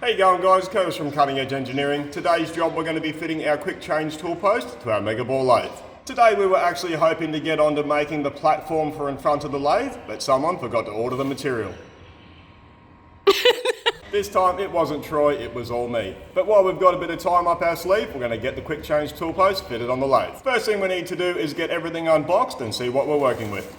How you going, guys? Curtis from Cutting Edge Engineering. Today's job, we're going to be fitting our quick change tool post to our Megabore lathe. Today we were actually hoping to get on to making the platform for in front of the lathe, but someone forgot to order the material. This time it wasn't Troy, it was all me. But while we've got a bit of time up our sleeve, we're going to get the quick change tool post fitted on the lathe. First thing we need to do is get everything unboxed and see what we're working with.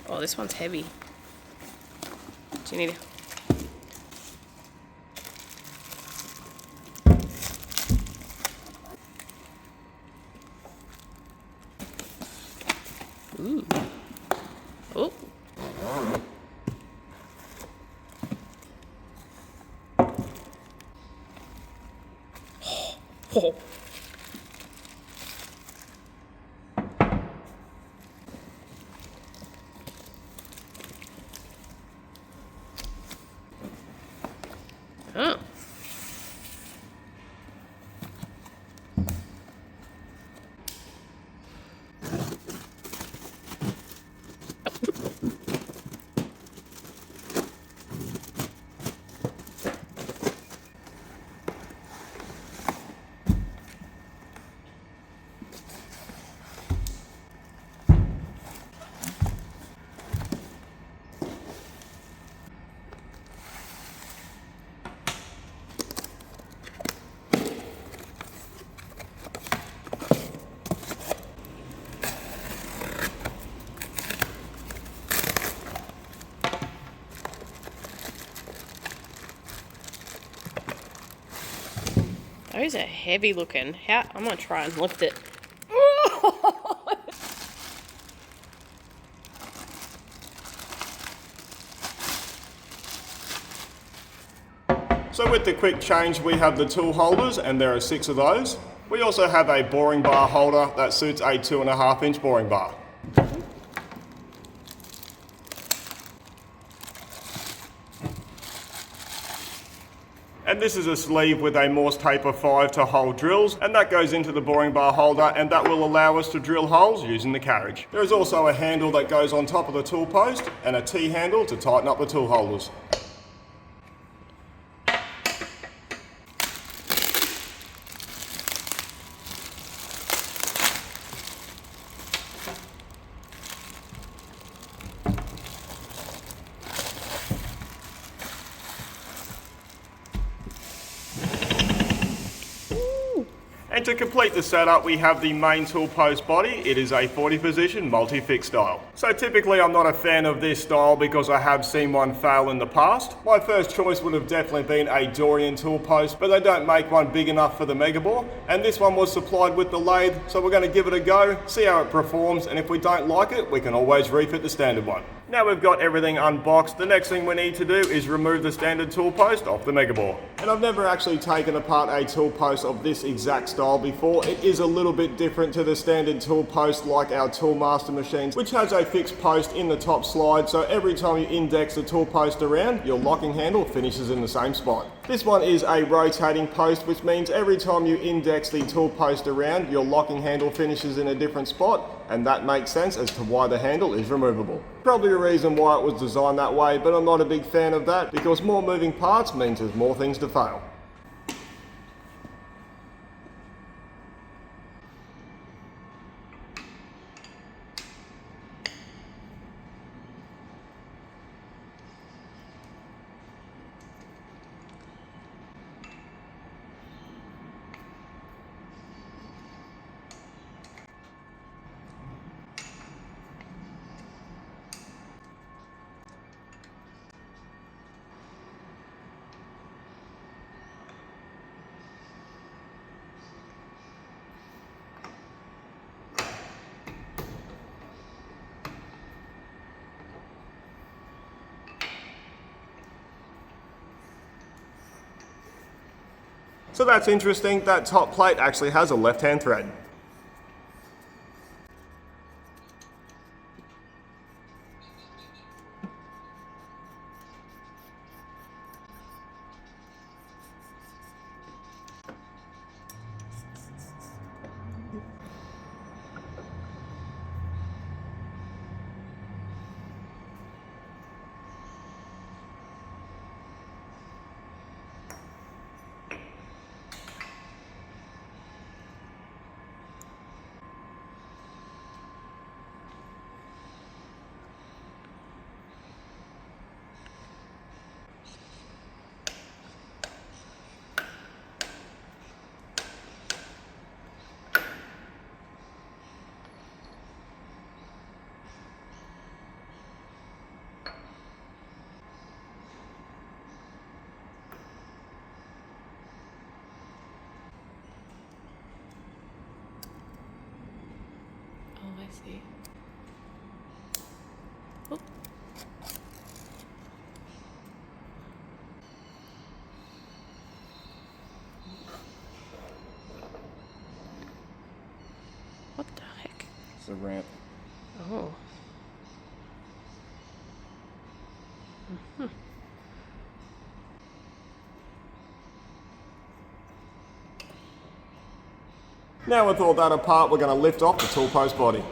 Oh, this one's heavy. Do you need Ooh. Oh. Oh. Oh. Those are heavy looking. I'm gonna try and lift it. So with the quick change, we have the tool holders, and there are 6 of those. We also have a boring bar holder that suits a 2.5-inch boring bar. And this is a sleeve with a Morse taper 5 to hold drills, and that goes into the boring bar holder, and that will allow us to drill holes using the carriage. There is also a handle that goes on top of the tool post, and a T-handle to tighten up the tool holders. And to complete the setup, we have the main tool post body. It is a 40 position Multifix style. So typically I'm not a fan of this style because I have seen one fail in the past. My first choice would have definitely been a Dorian tool post, but they don't make one big enough for the Megabore. And this one was supplied with the lathe, so we're going to give it a go, see how it performs, and if we don't like it, we can always refit the standard one. Now we've got everything unboxed, the next thing we need to do is remove the standard tool post off the Megabore. And I've never actually taken apart a tool post of this exact style before. It is a little bit different to the standard tool post like our Toolmaster machines, which has a fixed post in the top slide, so every time you index the tool post around, your locking handle finishes in the same spot. This one is a rotating post, which means every time you index the tool post around, your locking handle finishes in a different spot, and that makes sense as to why the handle is removable. Probably a reason why it was designed that way, but I'm not a big fan of that because more moving parts means there's more things to fail. So that's interesting, that top plate actually has a left-hand thread. see. Oh. What the heck? It's a ramp. Oh. Now with all that apart, we're going to lift off the tool post body.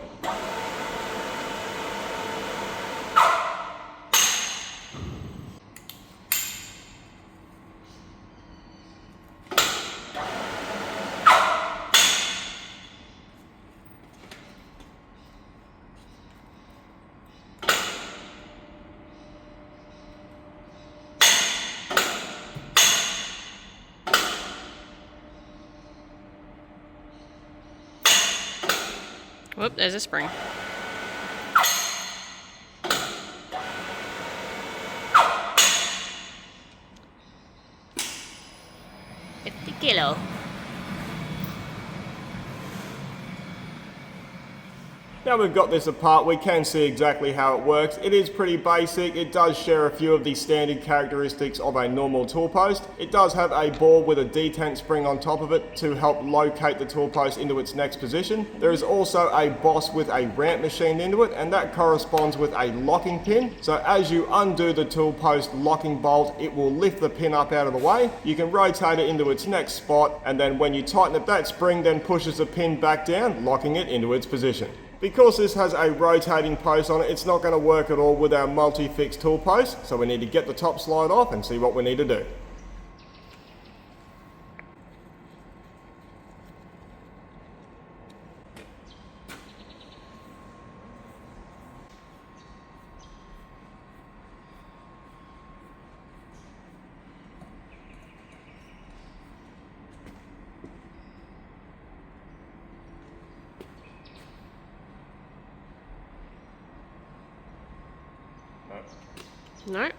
Whoop, there's a spring. $50 kilos. Now we've got this apart, we can see exactly how it works. It is pretty basic. It does share a few of the standard characteristics of a normal tool post. It does have a ball with a detent spring on top of it to help locate the tool post into its next position. There is also a boss with a ramp machined into it, and that corresponds with a locking pin. So as you undo the tool post locking bolt, it will lift the pin up out of the way. You can rotate it into its next spot, and then when you tighten it, that spring then pushes the pin back down, locking it into its position. Because this has a rotating post on it, it's not going to work at all with our Multifix tool post, so we need to get the top slide off and see what we need to do. No.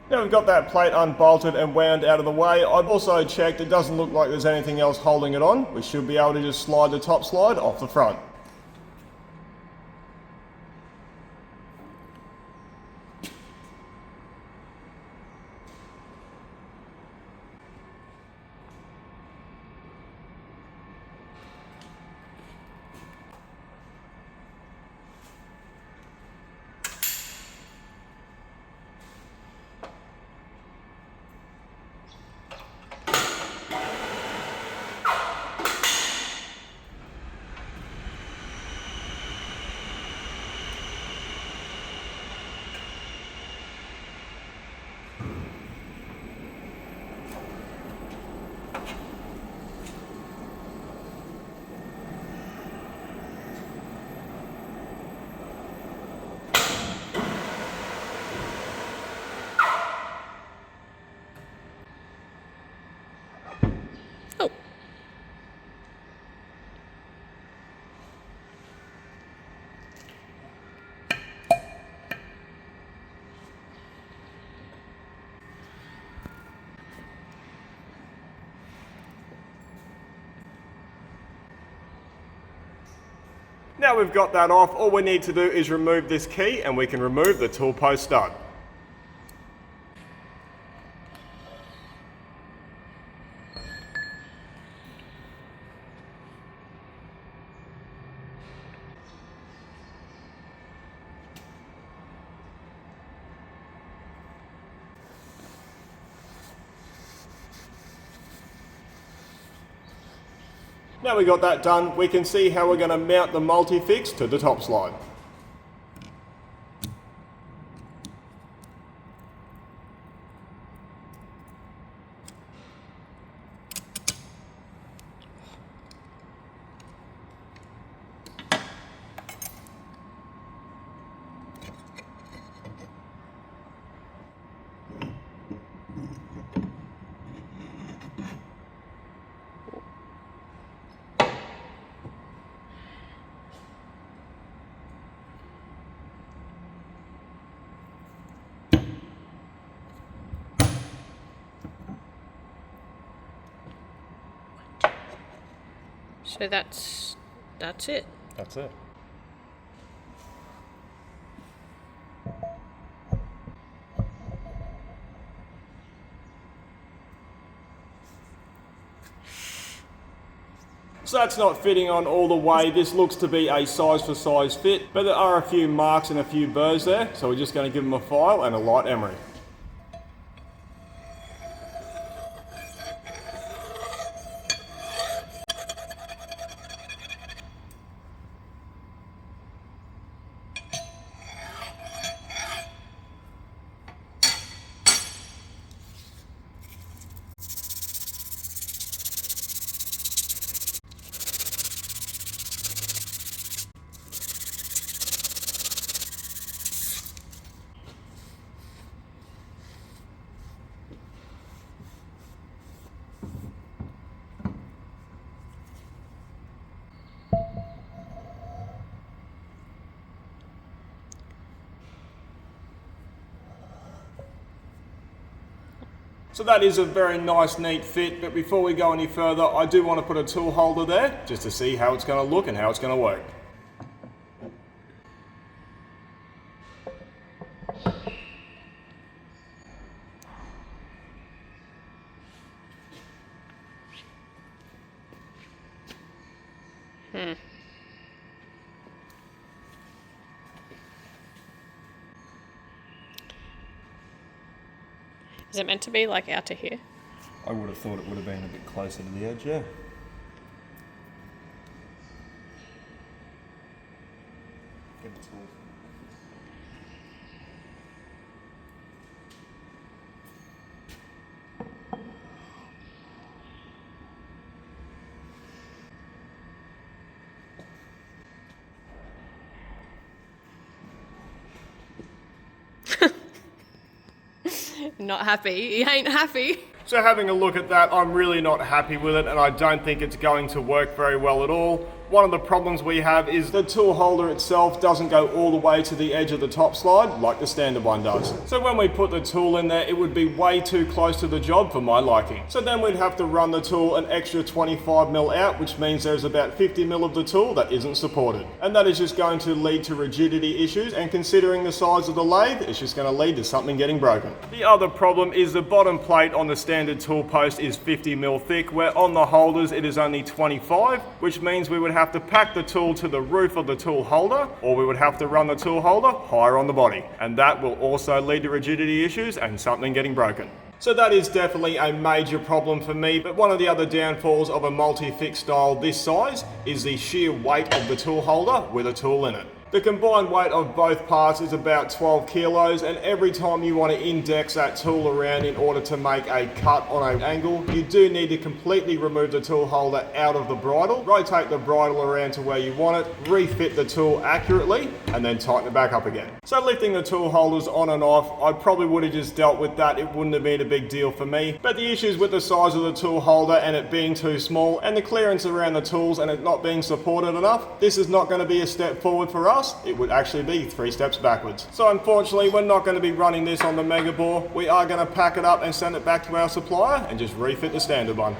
Now we've got that plate unbolted and wound out of the way. I've also checked, it doesn't look like there's anything else holding it on. We should be able to just slide the top slide off the front. Oh. Now we've got that off, all we need to do is remove this key and we can remove the tool post stud. Now we got that done, we can see how we're going to mount the Multifix to the top slide. So that's it. That's it. So that's not fitting on all the way. This looks to be a size for size fit, but there are a few marks and a few burrs there, so we're just going to give them a file and a light emery. So that is a very nice, neat fit, but before we go any further, I do want to put a tool holder there, just to see how it's going to look and how it's going to work. Is it meant to be like out to here? I would have thought it would have been a bit closer to the edge, yeah. Get a tool. Not happy. He ain't happy. So having a look at that, I'm really not happy with it, and I don't think it's going to work very well at all. One of the problems we have is the tool holder itself doesn't go all the way to the edge of the top slide like the standard one does. So when we put the tool in there, it would be way too close to the job for my liking. So then we'd have to run the tool an extra 25mm out, which means there's about 50mm of the tool that isn't supported. And that is just going to lead to rigidity issues, and considering the size of the lathe, it's just going to lead to something getting broken. The other problem is the bottom plate on the standard tool post is 50mm thick, where on the holders it is only 25, which means we would have to pack the tool to the roof of the tool holder, or we would have to run the tool holder higher on the body. And that will also lead to rigidity issues and something getting broken. So that is definitely a major problem for me, but one of the other downfalls of a multi-fix style this size is the sheer weight of the tool holder with a tool in it. The combined weight of both parts is about 12 kilos, and every time you want to index that tool around in order to make a cut on an angle, you do need to completely remove the tool holder out of the bridle, rotate the bridle around to where you want it, refit the tool accurately, and then tighten it back up again. So lifting the tool holders on and off, I probably would have just dealt with that. It wouldn't have been a big deal for me. But the issues with the size of the tool holder and it being too small, and the clearance around the tools and it not being supported enough, this is not going to be a step forward for us. It would actually be 3 steps backwards. So unfortunately, we're not going to be running this on the Megabore. We are going to pack it up and send it back to our supplier and just refit the standard one.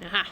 Aha.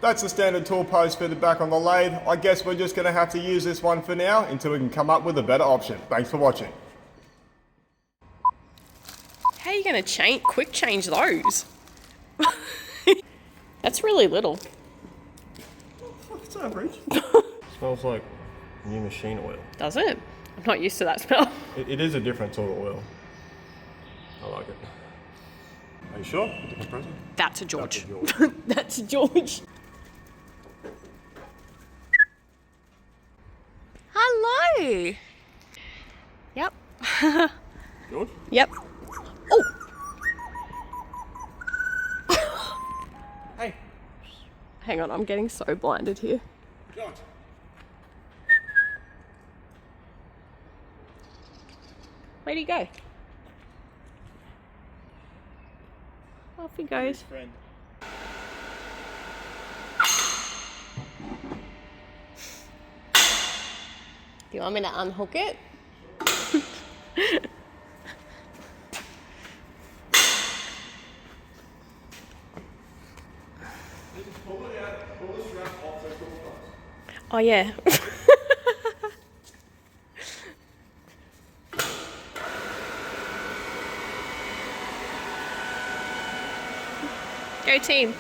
That's the standard tool post fitted back on the lathe. I guess we're just going to have to use this one for now until we can come up with a better option. Thanks for watching. How are you going to quick change those? That's really little. It's average. Smells like new machine oil. Does it? I'm not used to that smell. It is a different sort of oil. I like it. Are you sure? Different present? That's a George. That's a George. That's a George. Hello. Yep. George? Yep. Oh. Hey. Hang on, I'm getting so blinded here. George. Where'd he go? Off he goes. Friend. Do you want me to unhook it? Oh yeah. Go team.